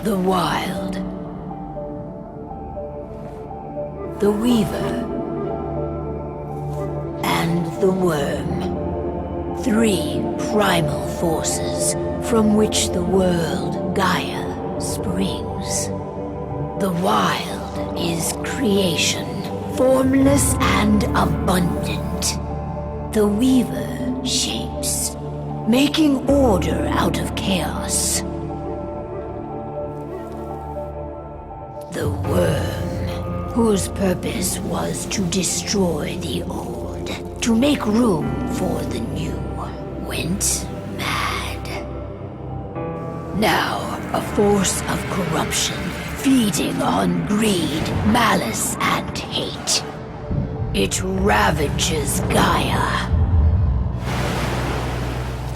The Wild. The Weaver. And the Worm. 3 primal forces from which the world Gaia springs. The Wild is creation, formless and abundant. The Weaver shapes, making order out of chaos. The Worm, whose purpose was to destroy the old, to make room for the new, went mad. Now, a force of corruption, feeding on greed, malice, and hate. It ravages Gaia.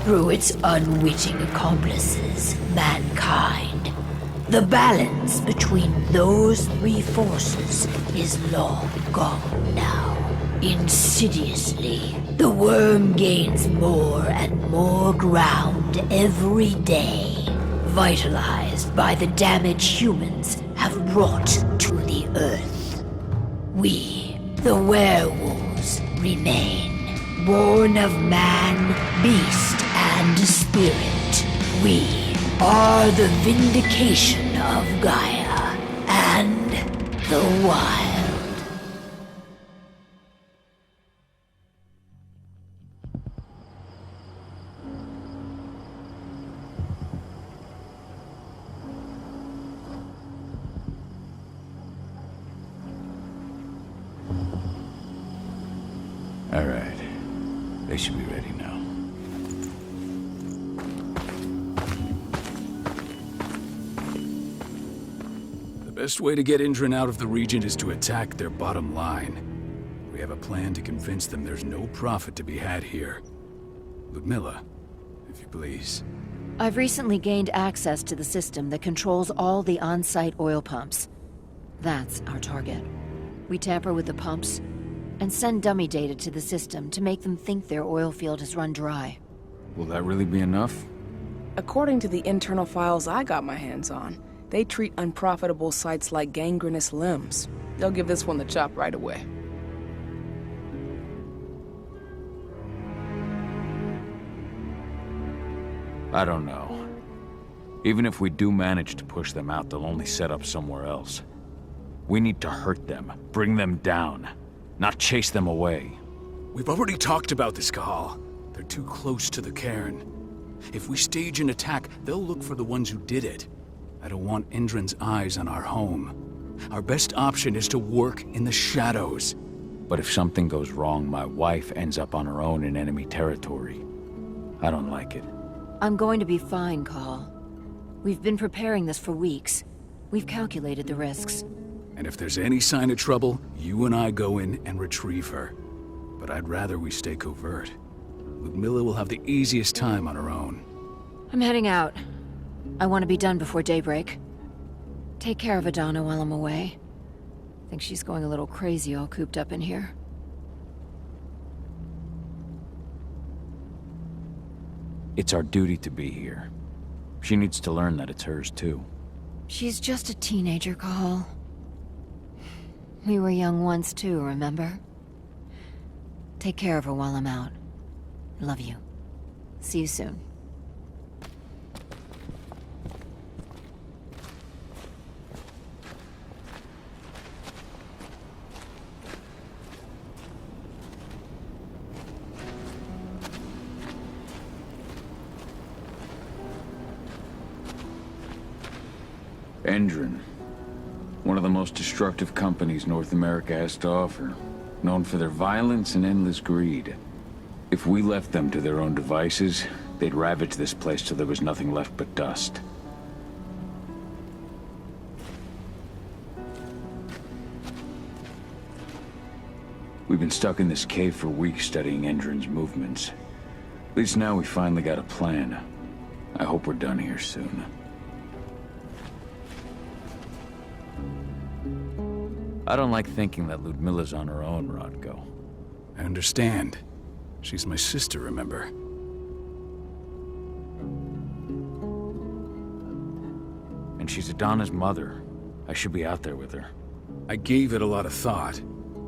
Through its unwitting accomplices, mankind. The balance between those 3 forces is long gone now. Insidiously, the Worm gains more and more ground every day, vitalized by the damage humans have brought to the Earth. We, the Werewolves, remain, born of man, beast, and spirit. We are the vindication of Gaia and the Wild. All right. They should be ready now. The best way to get Indran out of the region is to attack their bottom line. We have a plan to convince them there's no profit to be had here. Ludmilla, if you please. I've recently gained access to the system that controls all the on-site oil pumps. That's our target. We tamper with the pumps and send dummy data to the system to make them think their oil field has run dry. Will that really be enough? According to the internal files I got my hands on, they treat unprofitable sites like gangrenous limbs. They'll give this one the chop right away. I don't know. Even if we do manage to push them out, they'll only set up somewhere else. We need to hurt them, bring them down, not chase them away. We've already talked about this, Kahal. They're too close to the cairn. If we stage an attack, they'll look for the ones who did it. I don't want Indran's eyes on our home. Our best option is to work in the shadows. But if something goes wrong, my wife ends up on her own in enemy territory. I don't like it. I'm going to be fine, Call. We've been preparing this for weeks. We've calculated the risks. And if there's any sign of trouble, you and I go in and retrieve her. But I'd rather we stay covert. Ludmilla will have the easiest time on her own. I'm heading out. I want to be done before daybreak. Take care of Adana while I'm away. I think she's going a little crazy all cooped up in here. It's our duty to be here. She needs to learn that it's hers too. She's just a teenager, Call. We were young once too, remember? Take care of her while I'm out. Love you. See you soon. Indran. One of the most destructive companies North America has to offer. Known for their violence and endless greed. If we left them to their own devices, they'd ravage this place till there was nothing left but dust. We've been stuck in this cave for weeks studying Indran's movements. At least now we finally got a plan. I hope we're done here soon. I don't like thinking that Ludmilla's on her own, Rodko. I understand. She's my sister, remember? And she's Adana's mother. I should be out there with her. I gave it a lot of thought.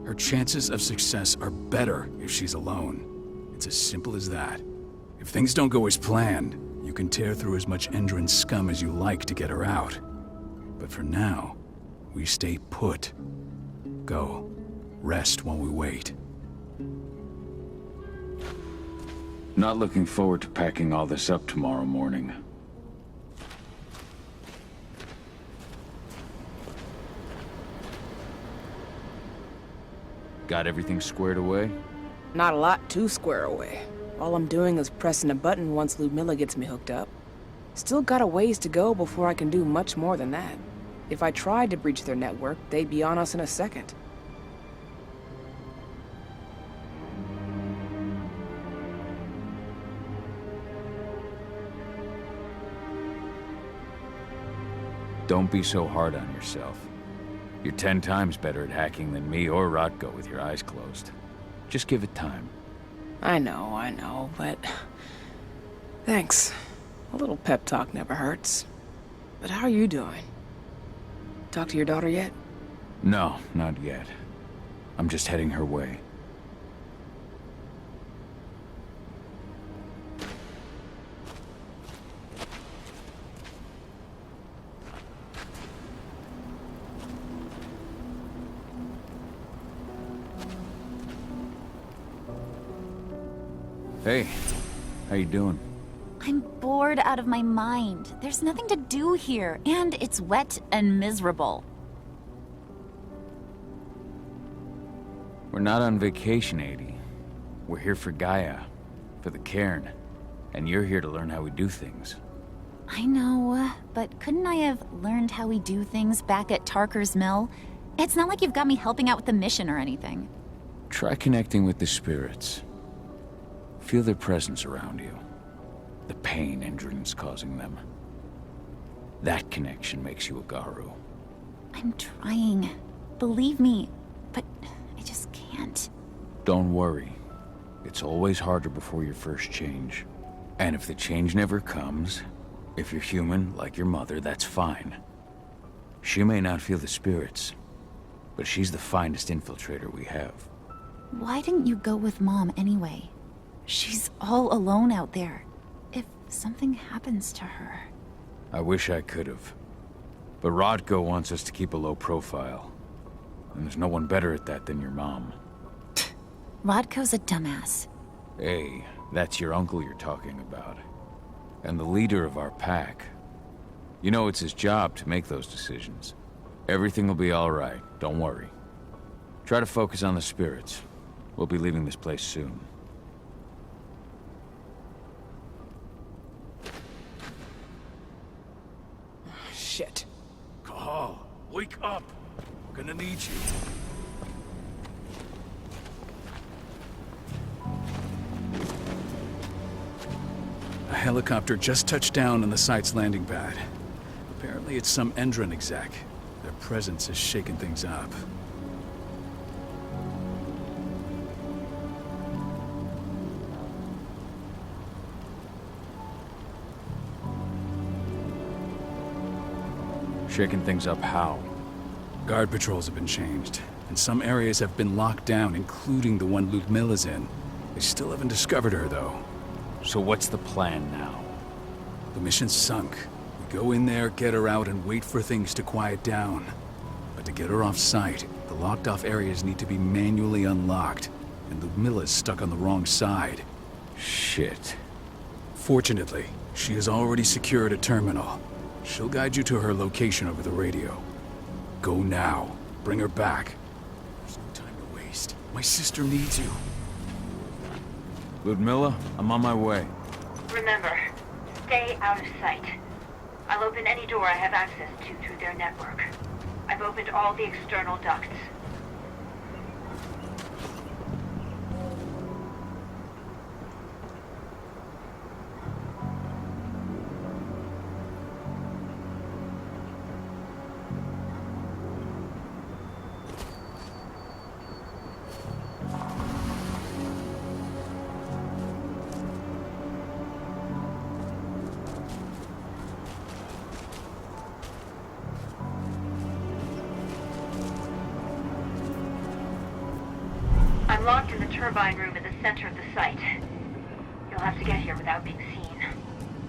Her chances of success are better if she's alone. It's as simple as that. If things don't go as planned, you can tear through as much Endron scum as you like to get her out. But for now, we stay put. Go. Rest while we wait. Not looking forward to packing all this up tomorrow morning. Got everything squared away? Not a lot to square away. All I'm doing is pressing a button once Ludmilla gets me hooked up. Still got a ways to go before I can do much more than that. If I tried to breach their network, they'd be on us in a second. Don't be so hard on yourself. You're 10 times better at hacking than me or Rotko with your eyes closed. Just give it time. I know, but... Thanks. A little pep talk never hurts. But how are you doing? Talk to your daughter yet? No, not yet. I'm just heading her way. Hey, how you doing? I'm bored out of my mind. There's nothing to do here, and it's wet and miserable. We're not on vacation, Adie. We're here for Gaia, for the cairn, and you're here to learn how we do things. I know, but couldn't I have learned how we do things back at Tarker's Mill? It's not like you've got me helping out with the mission or anything. Try connecting with the spirits. Feel their presence around you. The pain Endron's causing them. That connection makes you a Garu. I'm trying. Believe me, but I just can't. Don't worry. It's always harder before your first change. And if the change never comes, if you're human, like your mother, that's fine. She may not feel the spirits, but she's the finest infiltrator we have. Why didn't you go with Mom anyway? She's all alone out there. If something happens to her... I wish I could have. But Rodko wants us to keep a low profile. And there's no one better at that than your mom. Rodko's a dumbass. Hey, that's your uncle you're talking about. And the leader of our pack. You know it's his job to make those decisions. Everything will be all right, don't worry. Try to focus on the spirits. We'll be leaving this place soon. Shit. Cahal, wake up! We're gonna need you. A helicopter just touched down on the site's landing pad. Apparently it's some Endron exec. Their presence is shaking things up. Shaking things up how? Guard patrols have been changed, and some areas have been locked down, including the one Ludmilla's in. They still haven't discovered her, though. So what's the plan now? The mission's sunk. We go in there, get her out, and wait for things to quiet down. But to get her off-site, the locked-off areas need to be manually unlocked, and Ludmilla's stuck on the wrong side. Shit. Fortunately, she has already secured a terminal. She'll guide you to her location over the radio. Go now. Bring her back. There's no time to waste. My sister needs you. Ludmilla, I'm on my way. Remember, stay out of sight. I'll open any door I have access to through their network. I've opened all the external ducts. locked in the turbine room in the center of the site. You'll have to get here without being seen.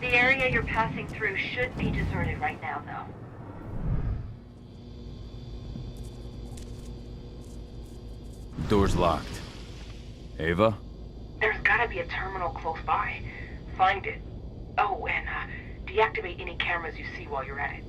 The area you're passing through should be deserted right now, though. Door's locked. Ava? There's gotta be a terminal close by. Find it. Oh, and deactivate any cameras you see while you're at it.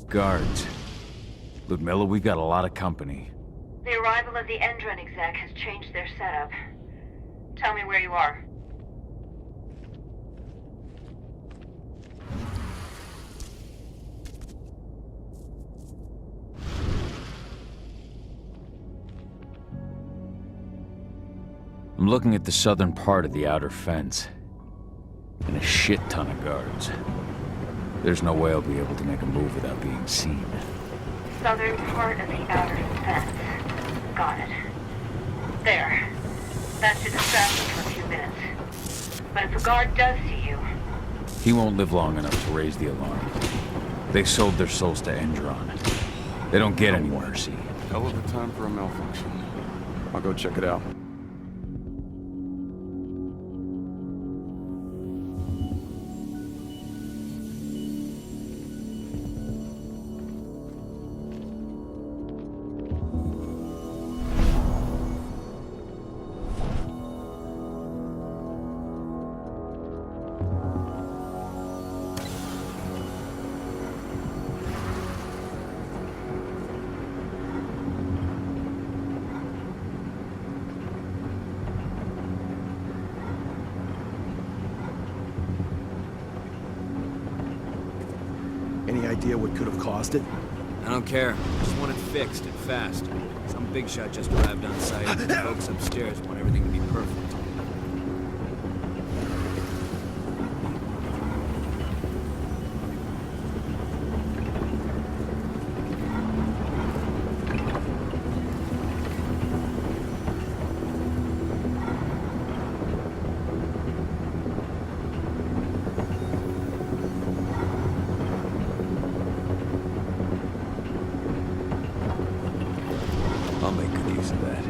Guards. Ludmilla, we got a lot of company. The arrival of the Endron exec has changed their setup. Tell me where you are. I'm looking at the southern part of the outer fence. And a shit ton of guards. There's no way I'll be able to make a move without being seen. Southern part of the outer fence. Got it. There. That should distract you for a few minutes. But if a guard does see you... He won't live long enough to raise the alarm. They sold their souls to Endron. They don't get any mercy. Hell of a time for a malfunction. I'll go check it out. Any idea what could have caused it? I don't care. Just want it fixed and fast. Some big shot just arrived on site. The folks upstairs want everything to be perfect. I'll make good use of that.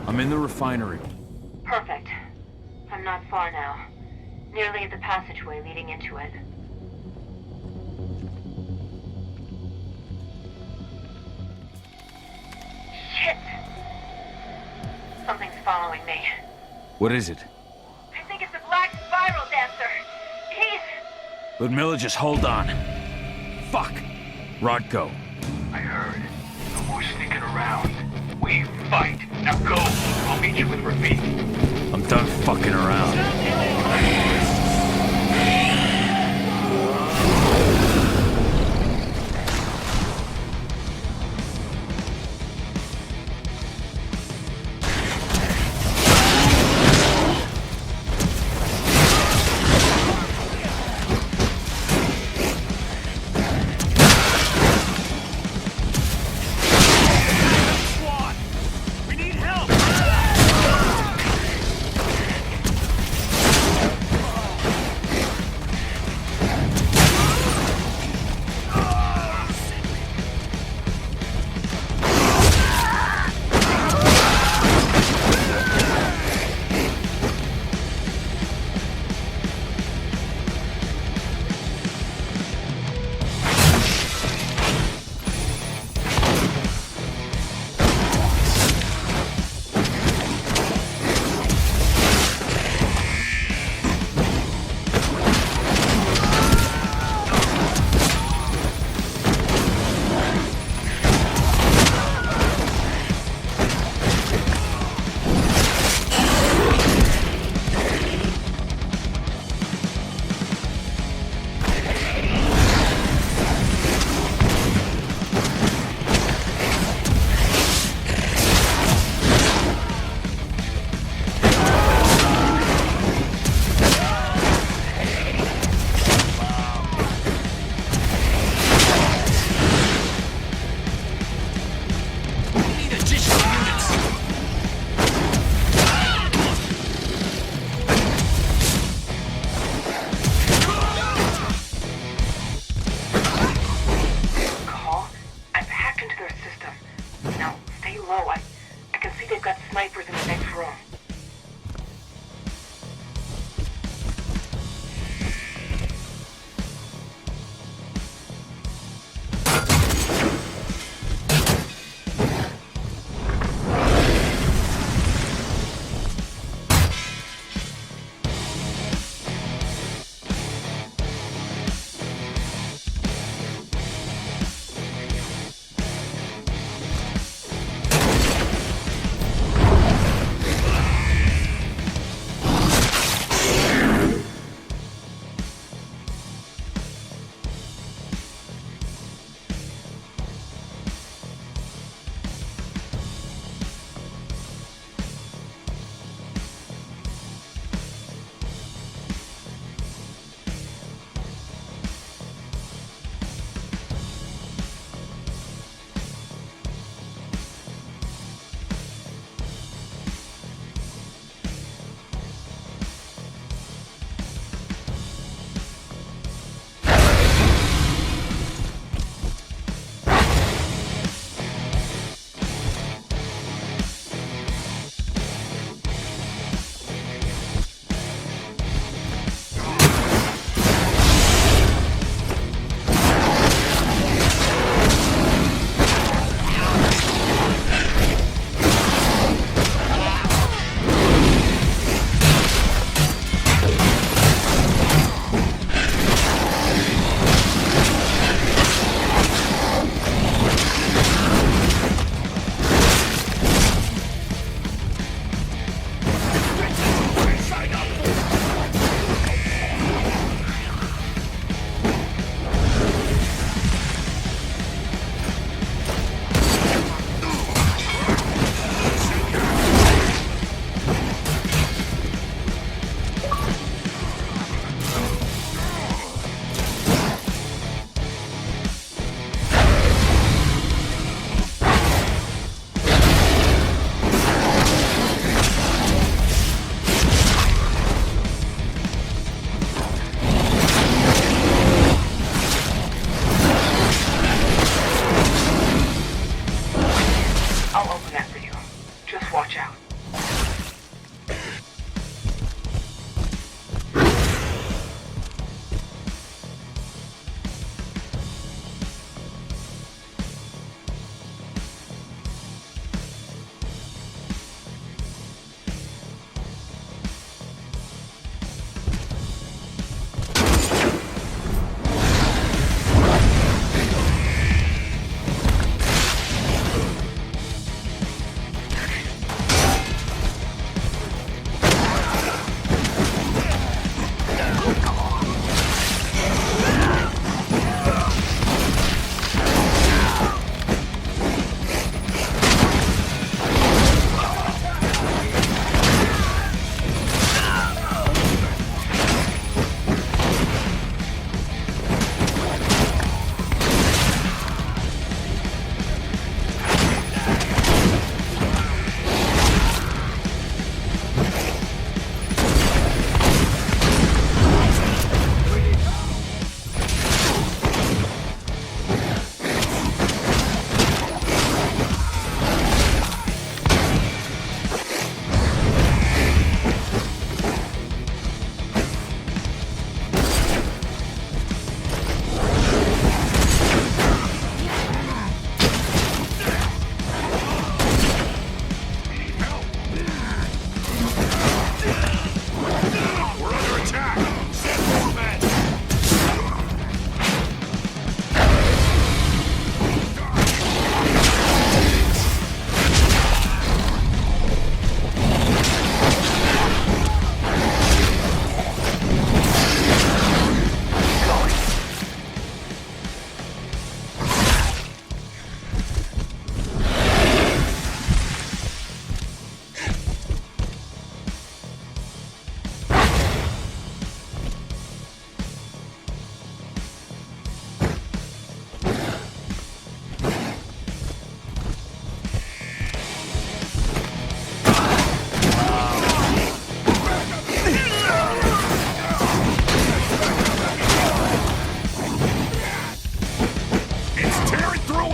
I'm in the refinery. Perfect. I'm not far now. Nearly at the passageway leading into it. Shit! Something's following me. What is it? I think it's a black spiral dancer. He's... Ludmilla, just hold on. Fuck! Rodko. I heard. No more sneaking around. We fight. Now go. I'll meet you with Rafik. I'm done fucking around. We need help!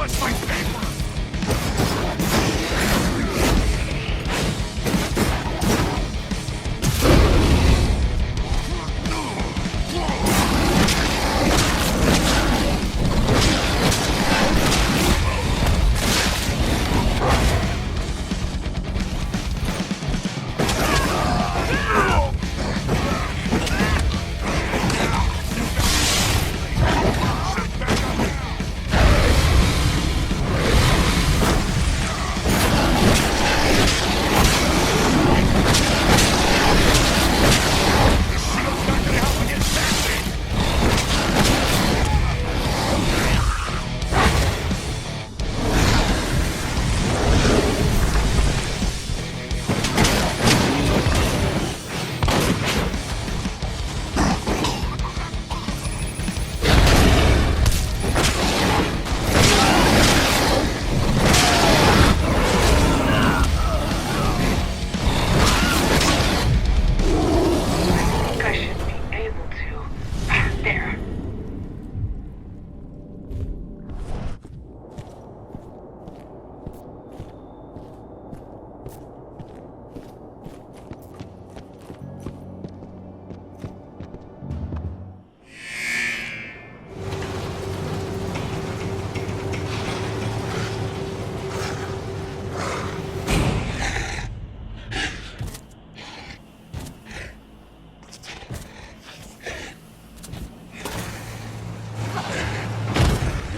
touch my paper!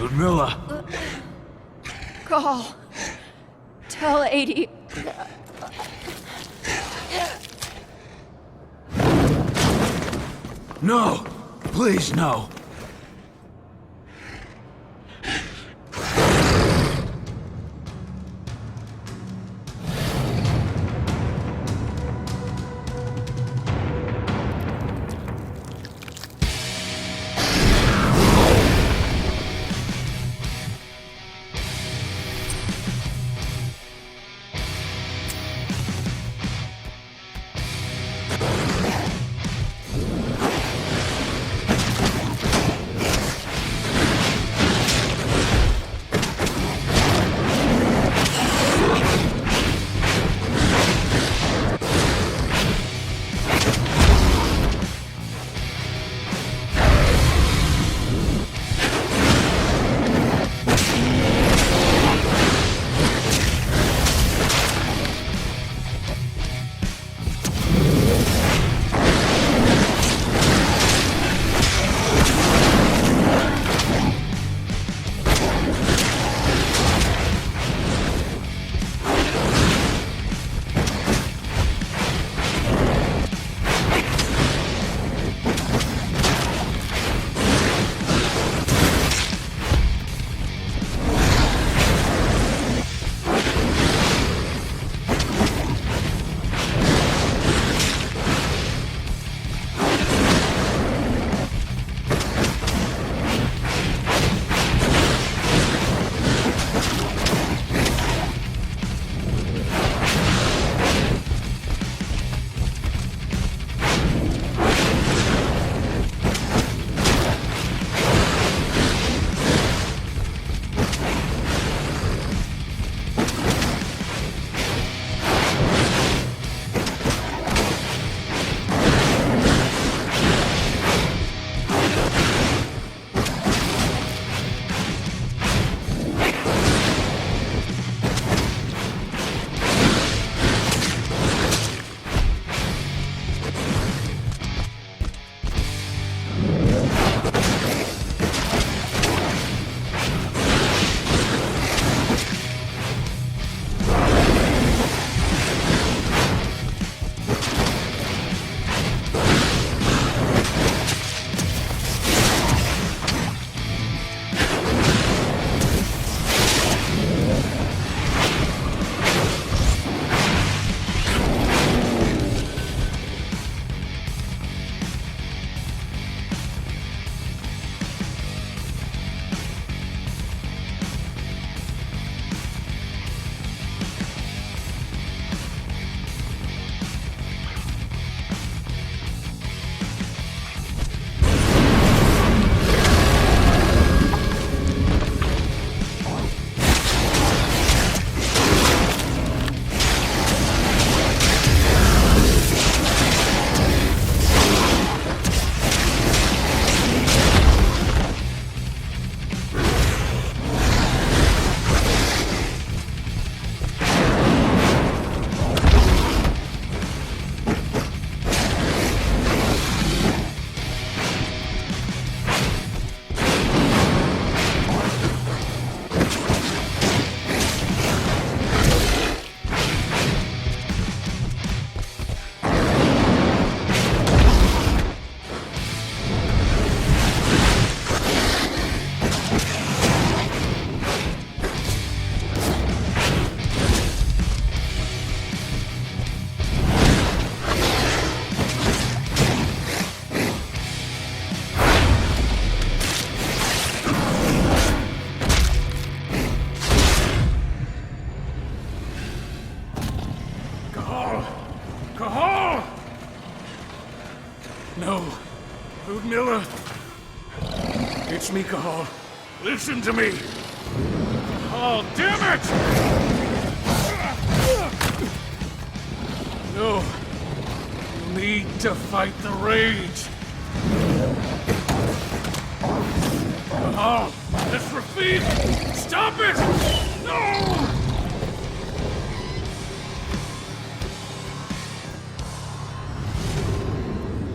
Ludmilla! Call. Tell 80. No! Please, no! trust me, Cahal. Listen to me. Oh, damn it! No. You need to fight the rage. Cahal, that's Rafid! Stop it! No!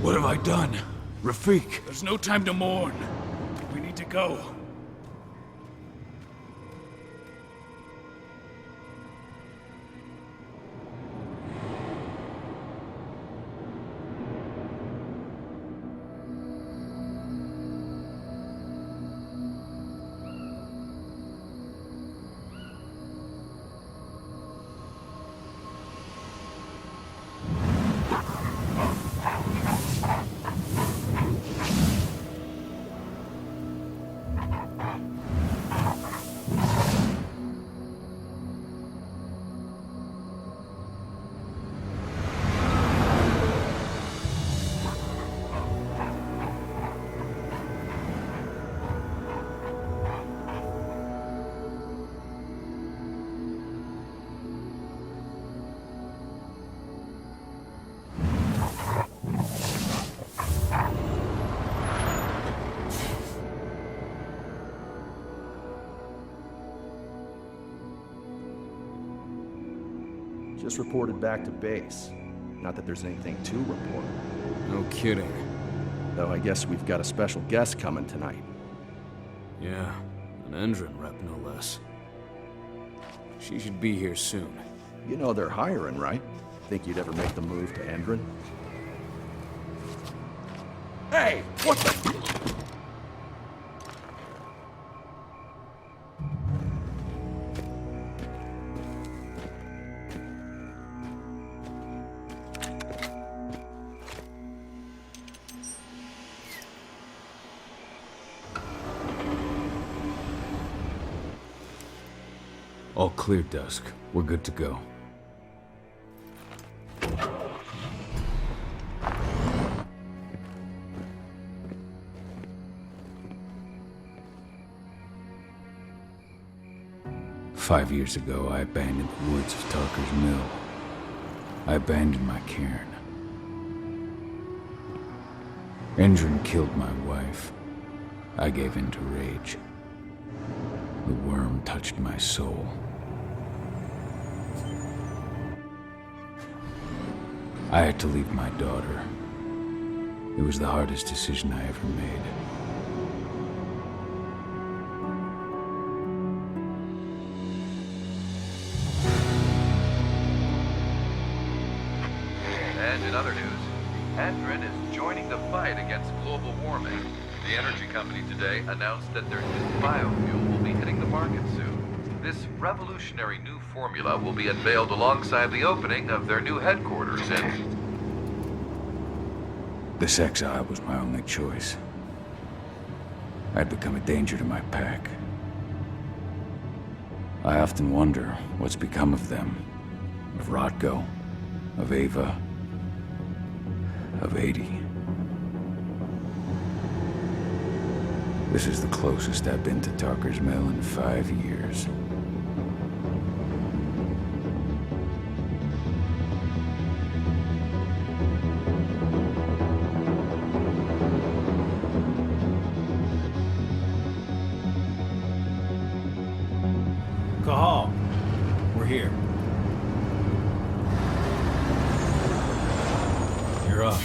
What have I done? Rafik. There's no time to mourn. We need to go. Just reported back to base. Not that there's anything to report. No kidding. Though I guess we've got a special guest coming tonight. Yeah, an Endron rep, no less. She should be here soon. You know they're hiring, right? Think you'd ever make the move to Endron? Hey! What the... All clear, Dusk. We're good to go. Five years ago, I abandoned the woods of Tarker's Mill. I abandoned my cairn. Endron killed my wife. I gave in to rage. The worm touched my soul. I had to leave my daughter. It was the hardest decision I ever made. And in other news, Endron is joining the fight against global warming. The energy company today announced that their new biofuel will be hitting the market soon. This revolutionary new formula will be unveiled alongside the opening of their new headquarters in... This exile was my only choice. I'd become a danger to my pack. I often wonder what's become of them. Of Rotko, of Ava, of 80. This is the closest I've been to Tarker's Mill in 5 years. Cahal, we're here. You're up.